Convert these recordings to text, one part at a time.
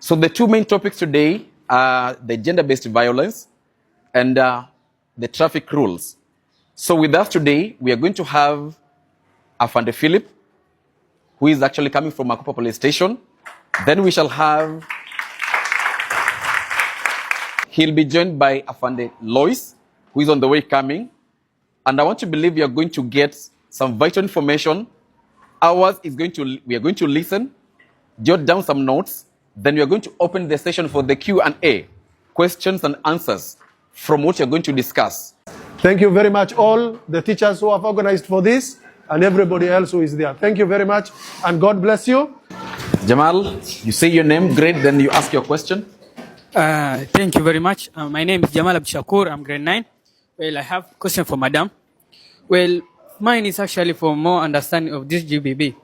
So the two main topics today are the gender-based violence and the traffic rules. So with us today, we are going to have Afande Philip, who is actually coming from Makupa Police Station. Then we shall have, he'll be joined by Afande Lois, who is on the way coming. And I want to believe you are going to get some vital information. Ours is we are going to listen, jot down some notes, then we are going to open the session for the Q&A, questions and answers from what you're going to discuss. Thank you very much, all the teachers who have organized for this and everybody else who is there. Thank you very much and God bless you. Jamal, you say your name, grade, then you ask your question. Thank you very much. My name is Jamal Abdishakur. I'm grade 9. Well, I have a question for Madam. Well, mine is actually for more understanding of this GBV.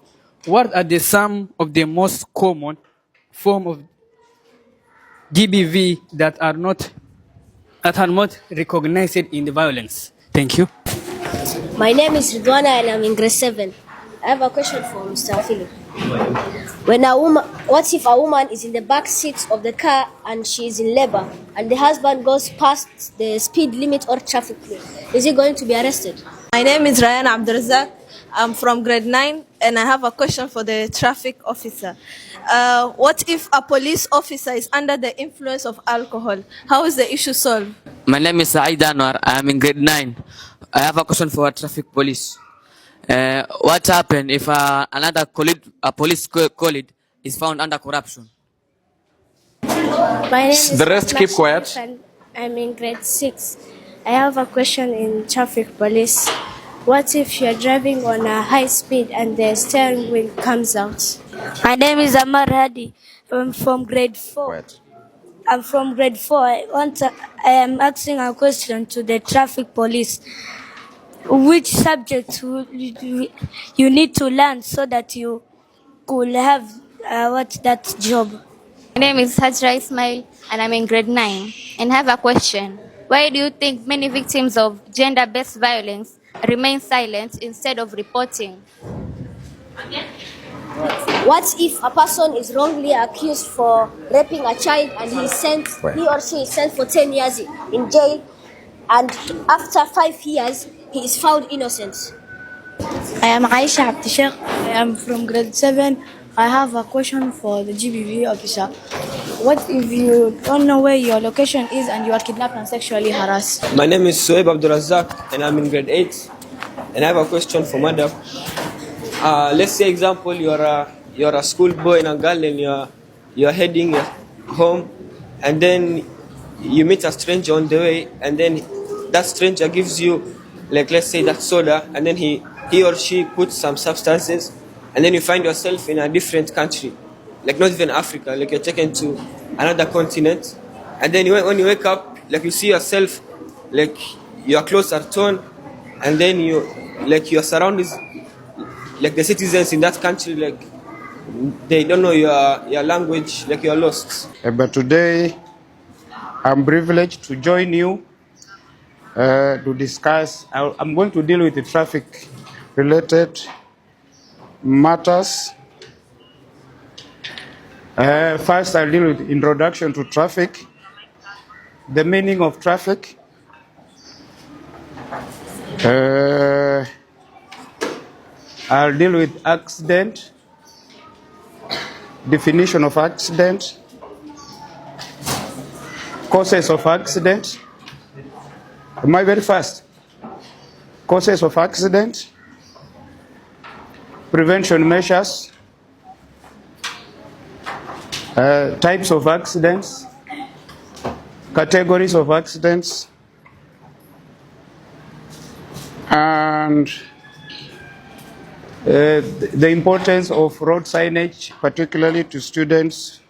What are some of the most common form of GBV that are not recognized in the violence? Thank you. My name is Ridwana and I'm in grade 7. I have a question for Mr. Philip. What if a woman is in the back seat of the car and she is in labor and the husband goes past the speed limit or traffic law? Is he going to be arrested? My name is Rayyan Abdulrazak. I'm from grade 9 and I have a question for the traffic officer. What if a police officer is under the influence of alcohol? How is the issue solved? My name is Saeed Anwar. I am in grade 9. I have a question for traffic police. What happens if another police colleague is found under corruption? My name is the rest keep quiet. I'm in grade 6. I have a question in traffic police. What if you're driving on a high speed and the steering wheel comes out? My name is Amar Hadi. I'm from grade 4. Quiet. I'm from grade 4. I am asking a question to the traffic police. Which subjects you need to learn so that you could have that job? My name is Hajra Ismail and I'm in grade 9 and have a question. Why do you think many victims of gender-based violence remain silent instead of reporting? What if a person is wrongly accused for raping a child and he or she is sent for 10 years in jail, and after 5 years he is found innocent? I am Aisha Abdishak. I am from grade 7. I have a question for the GBV officer. What if you don't know where your location is and you are kidnapped and sexually harassed? My name is Soeb Abdurazak and I'm in grade 8. And I have a question for Madam. Let's say, example, you're a schoolboy and a girl and you're heading home, and then you meet a stranger on the way, and then that stranger gives you, like, let's say that soda, and then he or she puts some substances, and then you find yourself in a different country, like not even Africa, like you're taken to another continent, and then when you wake up, like you see yourself, like your clothes are torn, and then your surroundings, like the citizens in that country, like they don't know your language, like you're lost. But today, I'm privileged to join you to discuss. I'm going to deal with the traffic-related matters. First, I'll deal with introduction to traffic, the meaning of traffic. I'll deal with accident, definition of accident, causes of accident. Am I very fast? Causes of accident, prevention measures, types of accidents, categories of accidents, and the importance of road signage, particularly to students,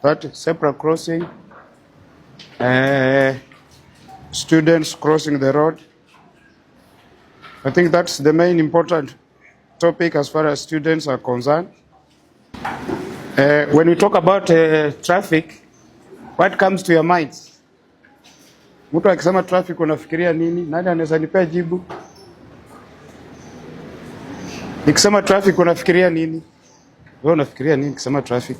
that zebra crossing, students crossing the road. I think that's the main important topic as far as students are concerned. When we talk about traffic, what comes to your minds? Mtu akisema traffic unafikiria nini? Nani anaweza nipea jibu? Nikisema traffic unafikiria nini? Wewe unafikiria nini nikisema traffic?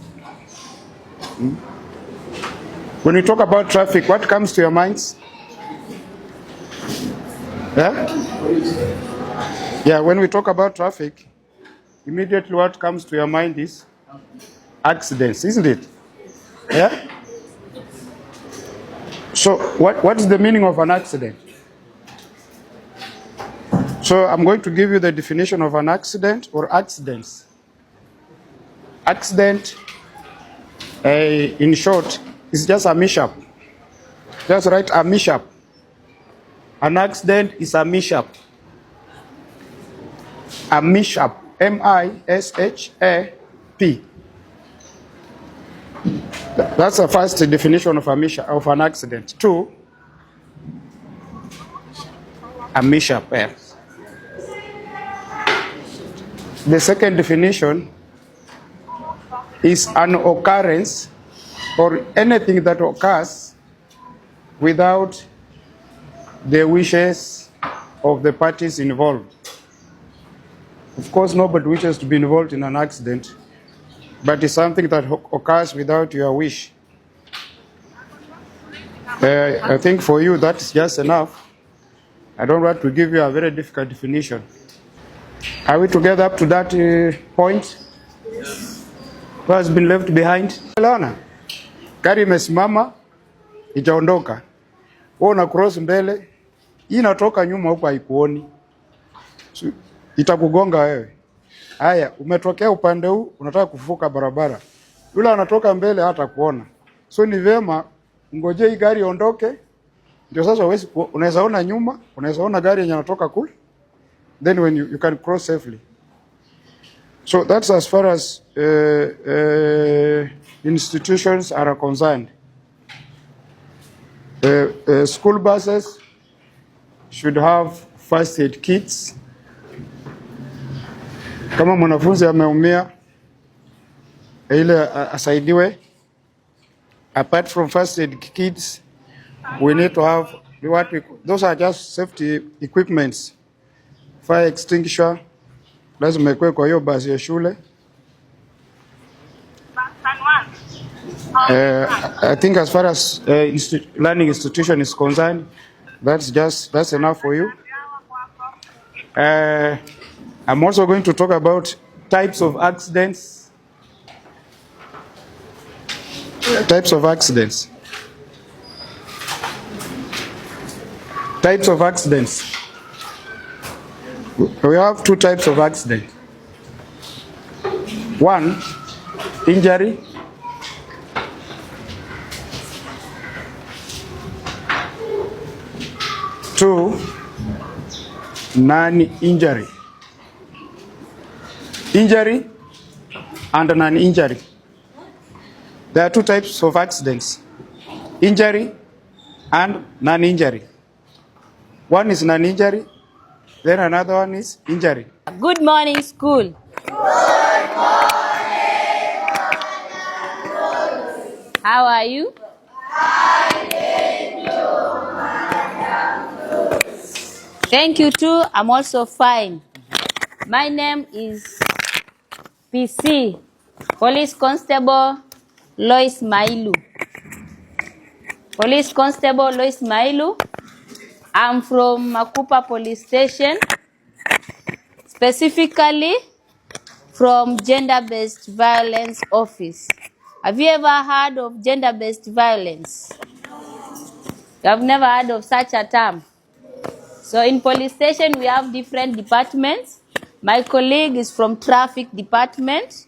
When we talk about traffic, what comes to your minds? Yeah? Yeah, when we talk about traffic, immediately what comes to your mind is accidents, isn't it? Yeah? So what is the meaning of an accident? So I'm going to give you the definition of an accident or accidents. Accident, in short, is just a mishap. Just write a mishap. An accident is a mishap. A mishap. M-I-S-H-A-P. That's the first definition of a mishap, of an accident. 2, a mishap. The second definition is an occurrence or anything that occurs without the wishes of the parties involved. Of course, nobody wishes to be involved in an accident, but it's something that occurs without your wish. I think for you that's just enough. I don't want to give you a very difficult definition. Are we together up to that point? Who has been left behind? Lana, gari imesimama ijaondoka, wewe una cross mbele, hii inatoka nyuma huko haikuoni, so, itakugonga wewe. Haya, umetokea upande huu unataka kuvuka barabara, yule anatoka mbele hata kuona, so ni vema ngoje hii gari ondoke, ndio sasa unaweza ona nyuma, unaweza ona gari yenye inatoka kule, then when you can cross safely. So that's as far as institutions are concerned. School buses should have first aid kits. Kama mwanafunzi ameumia, ile asaidiwe. Apart from first aid kits, we need to have those are just safety equipments. Fire extinguisher, lazima ikuwe kwa hiyo basi ya shule. I think as far as learning institution is concerned, that's enough for you. I'm also going to talk about types of accidents. Types of accidents. Types of accidents. We have 2 types of accident. 1, injury. 2, non-injury. Injury and non-injury. There are 2 types of accidents, injury and non-injury. One is non-injury, then another one is injury. Good morning, school. Good morning. How are you? Thank you too. I'm also fine. My name is PC, Police Constable Lois Mailu. Police Constable Lois Mailu. I'm from Makupa Police Station, specifically from Gender-Based Violence Office. Have you ever heard of gender-based violence? You have never heard of such a term. So in police station, we have different departments. My colleague is from traffic department.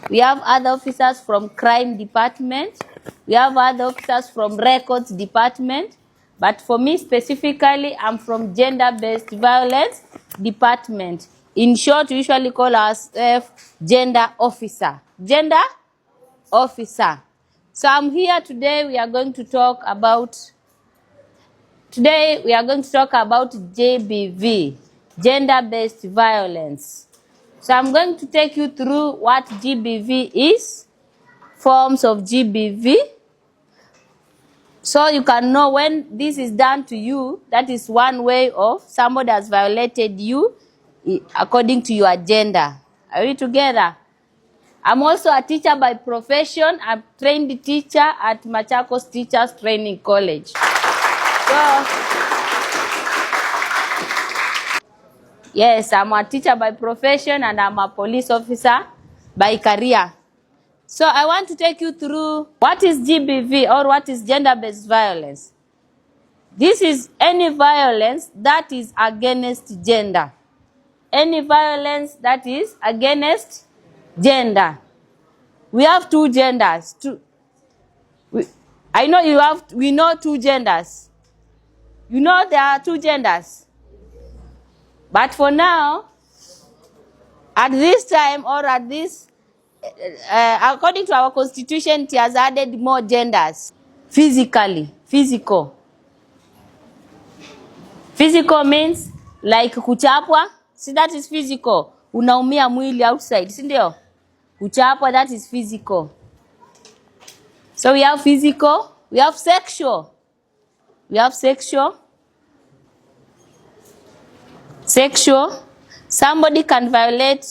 We have other officers from crime department. We have other officers from records department. But for me specifically, I'm from gender-based violence department. In short, we usually call ourselves gender officer. Gender officer. So I'm here today. We are going to talk about GBV, gender-based violence. So I'm going to take you through what GBV is, forms of GBV, so you can know when this is done to you, that is one way of somebody has violated you according to your gender. Are we together? I'm also a teacher by profession. I'm trained teacher at Machakos Teachers Training College. So, yes, I'm a teacher by profession and I'm a police officer by career. So I want to take you through what is GBV, or what is gender-based violence. This is any violence that is against gender. Any violence that is against gender. We have two genders. We know two genders. You know there are two genders. But for now, at this time, or at this, according to our constitution, it has added more genders. Physical. Physical means like kuchapwa. See, that is physical. Unaumia mwili outside. Si ndio? Kuchapwa, that is physical. So we have physical, we have sexual. Sexual. Somebody can violate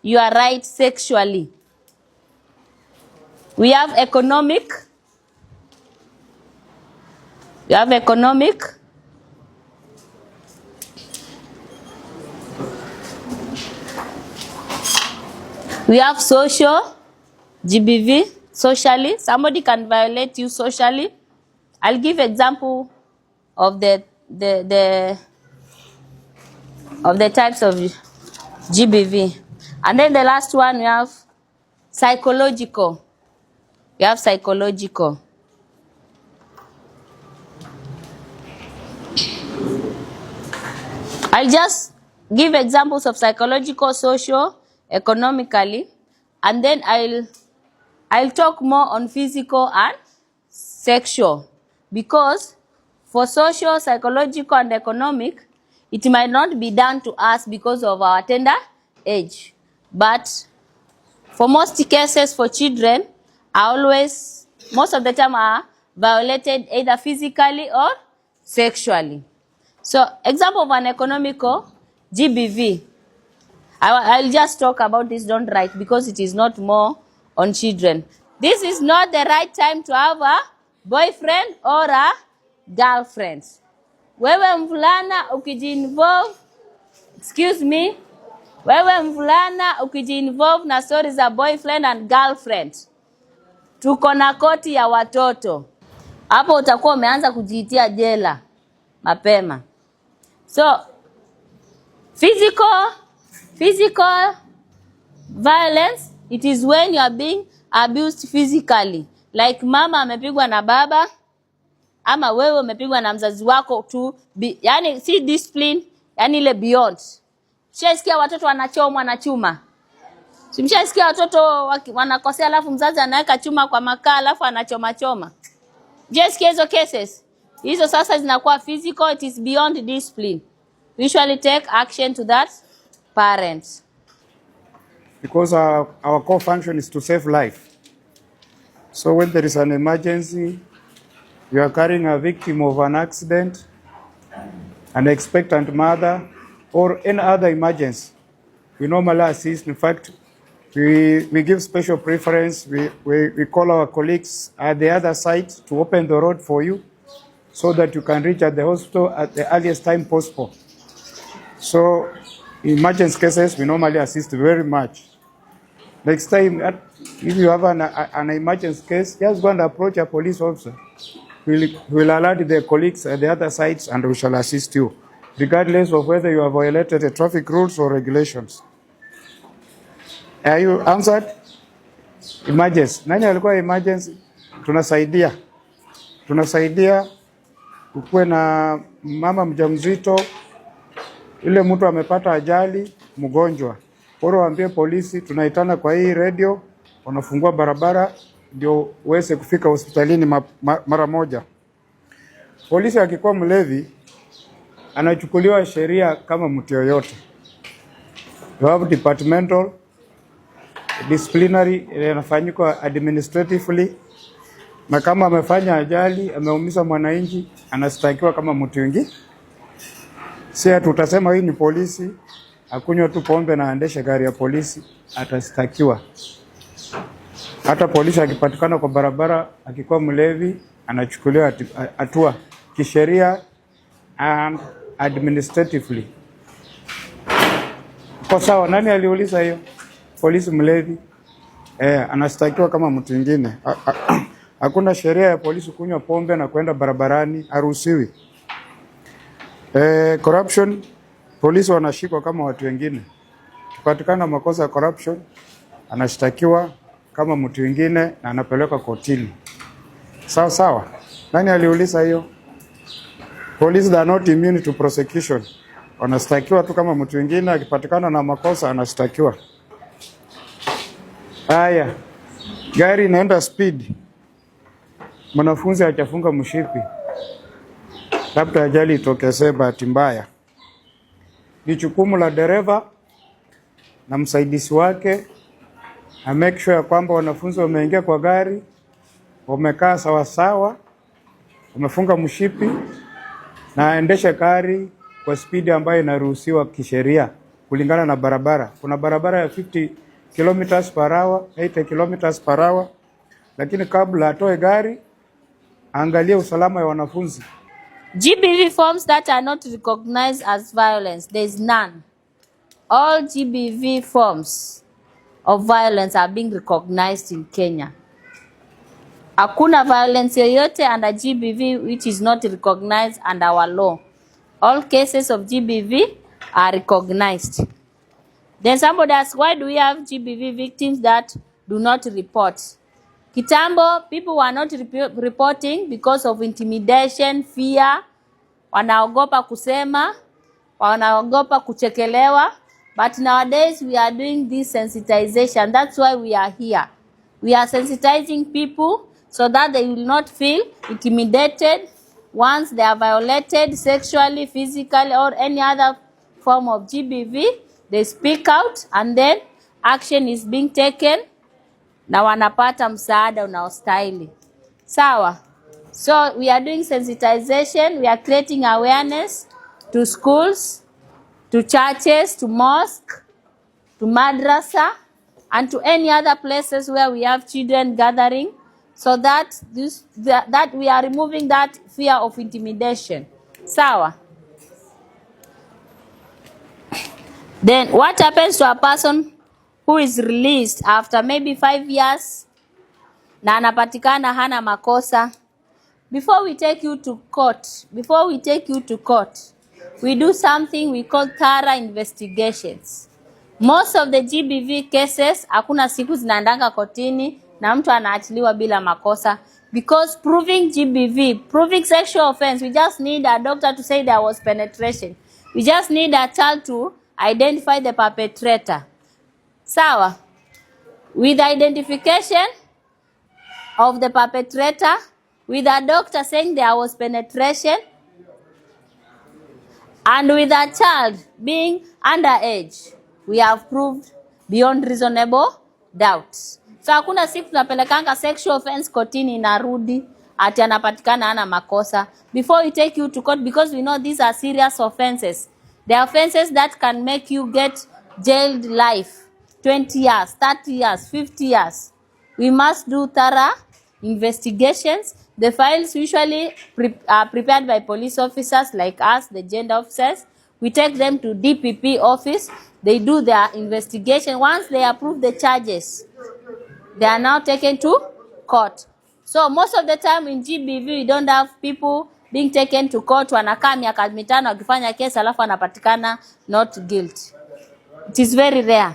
your rights sexually. We have economic. We have social, GBV, socially. Somebody can violate you socially. I'll give example of the types of GBV. And then the last one, we have psychological. I'll just give examples of psychological, social, economically, and then I'll talk more on physical and sexual, because for social, psychological, and economic, it might not be done to us because of our tender age. But for most cases, for children, most of the time are violated either physically or sexually. So, example of an economical, GBV. I'll just talk about this, don't write, because it is not more on children. This is not the right time to have a boyfriend or a girlfriend. Wewe mvulana ukijiinvolve, wewe mvulana ukijiinvolve na stories za boyfriend and girlfriend, tuko na koti ya watoto. Hapo utakuwa umeanza kujiitia jela mapema. So, physical violence, it is when you are being abused physically. Like mama amepigwa na baba, ama wewe umepigwa na mzazi wako yani si discipline, yani ile beyond. Mshasikia watoto wanachomwa na chuma? Mshasikia watoto wanakosea alafu mzazi anaweka chuma kwa makaa alafu anachoma? Mshasikia hizo cases? Hizo sasa zinakuwa physical, it is beyond discipline. We usually take action to that parent. Because our core function is to save life. So when there is an emergency, you are carrying a victim of an accident, an expectant mother, or any other emergency, we normally assist. In fact, we give special preference. We call our colleagues at the other side to open the road for you so that you can reach at the hospital at the earliest time possible. So in emergency cases, we normally assist very much. Next time, if you have an emergency case, just go and approach a police officer. We'll alert the colleagues at the other sides and we shall assist you, regardless of whether you have violated the traffic rules or regulations. Are you answered? Emergency. Nani alikuwa emergency? Tunasaidia ukuwe na mama mjamzito, ile mtu amepata ajali, mgonjwa. Poro waambie polisi, tunaitana kwa hii radio, wanafungua barabara ndio uweze kufika hospitalini mara moja. Polisi akikuwa mlevi anachukuliwa sheria kama mtu yoyote. You have departmental, disciplinary, inafanyika administratively. Na kama amefanya ajali, ameumiza mwananchi, anastakiwa kama mtu mwingine. Si tutasema hii ni polisi, akunywa tu pombe na aendeshe gari ya polisi, atastakiwa. Hata polisi akipatikana kwa barabara akikuwa mlevi anachukuliwa hatua kisheria and administratively. Kwa sawa, nani aliuliza hiyo? Polisi mlevi anastakiwa kama mtu mwingine. Hakuna sheria ya polisi kunywa pombe na kwenda barabarani, haruhusiwi. Corruption, polisi wanashikwa kama watu wengine. Kipatikana makosa ya corruption, anashtakiwa kama mtu mwingine na anapelekwa kotini. Sawa sawa. Nani aliuliza hiyo? Police are not immune to prosecution. Wanastakiwa tu kama mtu mwingine, akipatikana na makosa anashtakiwa. Haya. Gari inaenda speed. Mwanafunzi hajafunga mshipi. Labda ajali itokee bahati mbaya. Ni jukumu la dereva na msaidizi wake na make sure kwamba wanafunzi wameingia kwa gari, wamekaa sawa sawa, wamefunga mshipi na aendeshe gari kwa spidi ambayo inaruhusiwa kisheria kulingana na barabara. Kuna barabara ya 50 kilometers per hour, 80 kilometers per hour, lakini kabla atoe gari angalie usalama wa wanafunzi. GBV forms that are not recognized as violence, there is none. All GBV forms of violence are being recognized in Kenya. Hakuna violence yoyote under GBV which is not recognized under our law. All cases of GBV are recognized. Then somebody asks, why do we have GBV victims that do not report? Kitambo, people were not reporting because of intimidation, fear, wanaogopa kusema, wanaogopa kuchekelewa. But nowadays, we are doing this sensitization. That's why we are here. We are sensitizing people so that they will not feel intimidated once they are violated sexually, physically, or any other form of GBV. They speak out and then action is being taken na wanapata msaada unaostahili. Sawa. So we are doing sensitization. We are creating awareness to schools, to churches, to mosque, to madrasa, and to any other places where we have children gathering, so that that we are removing that fear of intimidation. Sawa. Then what happens to a person who is released after maybe 5 years na anapatikana hana makosa? Before we take you to court, we do something we call thorough investigations. Most of the GBV cases, hakuna siku zinaandanga kotini na mtu anaachiliwa bila makosa. Because proving GBV, proving sexual offense, we just need a doctor to say there was penetration. We just need a child to identify the perpetrator. Sawa. With identification of the perpetrator, with a doctor saying there was penetration, and with a child being underage, we have proved beyond reasonable doubt. So hakuna siku tunapelekanga sexual offense kotini inarudi ati anapatikana hana makosa. Before we take you to court, because we know these are serious offenses. They are offenses that can make you get jailed life, 20 years, 30 years, 50 years. We must do thorough investigations. The files usually are prepared by police officers like us, the gender officers. We take them to DPP office. They do their investigation. Once they approve the charges, they are now taken to court. So most of the time in GBV, we don't have people being taken to court wanakaa miaka 5 wakifanya kesi alafu anapatikana not guilty. It is very rare.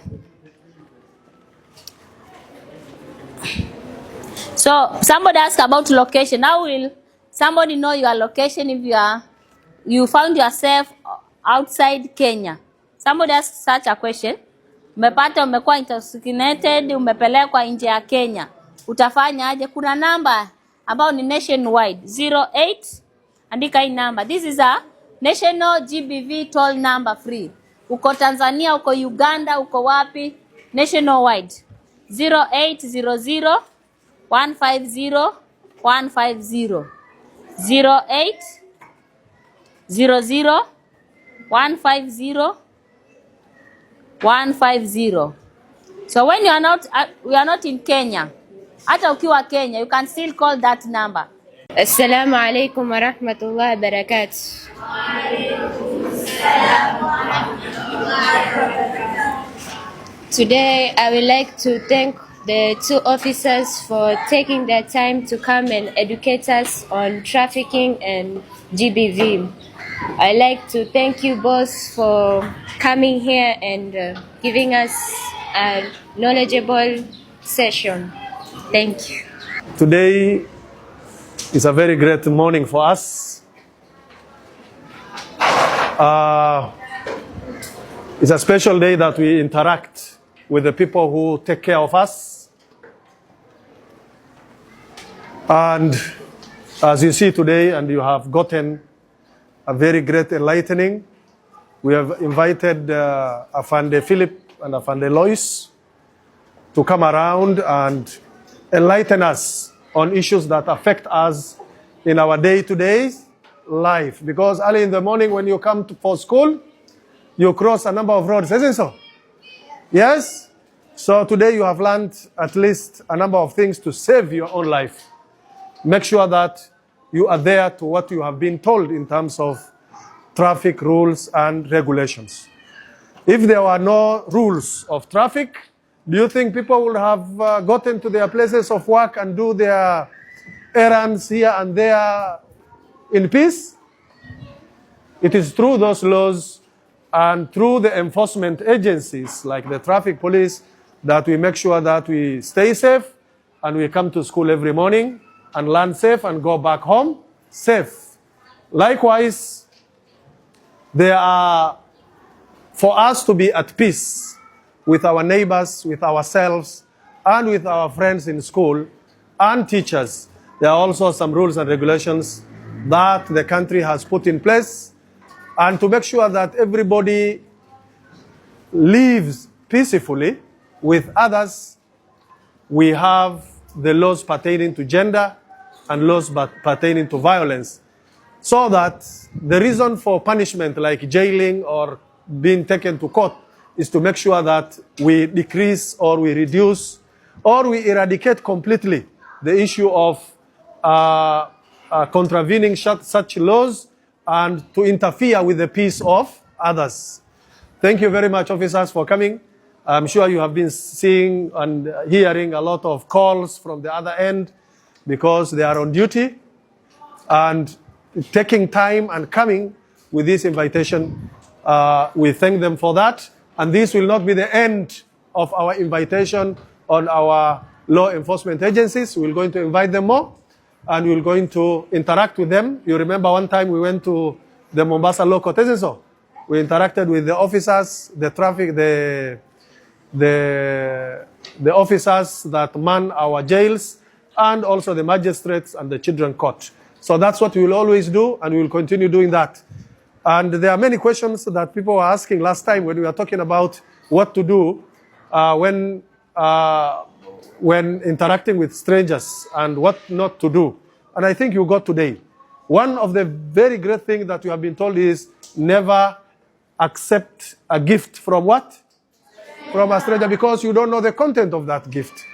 So somebody asked about location. How will somebody know your location if you found yourself outside Kenya? Somebody asked such a question. Umepata umekuwa intoxicated, umepelekwa nje ya Kenya. Utafanya aje? Kuna namba ambao ni nationwide 08, andika hii namba. This is a national GBV toll number free. Uko Tanzania, uko Uganda, uko wapi? Nationwide 0800 150 150 0800 150 150. So when we are not in Kenya, Hata ukiwa Kenya, you can still call that number. Assalamu alaikum wa rahmatullahi wa barakatuh. Today, I would like to thank the two officers for taking their time to come and educate us on trafficking and GBV. I'd like to thank you both for coming here and giving us a knowledgeable session. Thank you. Today is a very great morning for us. It's a special day that we interact with the people who take care of us. And as you see today, and you have gotten a very great enlightening, we have invited Afande Philip and Afande Lois to come around and enlighten us on issues that affect us in our day-to-day life. Because early in the morning when you come for school, you cross a number of roads, isn't it so? Yes? So today you have learned at least a number of things to save your own life. Make sure that you adhere to what you have been told in terms of traffic rules and regulations. If there were no rules of traffic, do you think people would have gotten to their places of work and do their errands here and there in peace? It is through those laws and through the enforcement agencies like the traffic police that we make sure that we stay safe and we come to school every morning and learn safe and go back home safe. Likewise, there are, for us to be at peace with our neighbors, with ourselves, and with our friends in school and teachers, there are also some rules and regulations that the country has put in place, and to make sure that everybody lives peacefully with others, we have the laws pertaining to gender and laws pertaining to violence, so that the reason for punishment like jailing or being taken to court is to make sure that we decrease or we reduce or we eradicate completely the issue of contravening such laws and to interfere with the peace of others. Thank you very much, officers, for coming. I'm sure you have been seeing and hearing a lot of calls from the other end because they are on duty, and taking time and coming with this invitation, we thank them for that. And this will not be the end of our invitation on our law enforcement agencies. We're going to invite them more, and we're going to interact with them. You remember one time we went to the Mombasa Law Court, isn't it so? We interacted with the officers, the traffic, the officers that man our jails, and also the magistrates and the children court. So that's what we will always do, and we will continue doing that. And there are many questions that people were asking last time when we were talking about what to do when interacting with strangers and what not to do. And I think you got today. One of the very great things that you have been told is never accept a gift from what? From a stranger, because you don't know the content of that gift.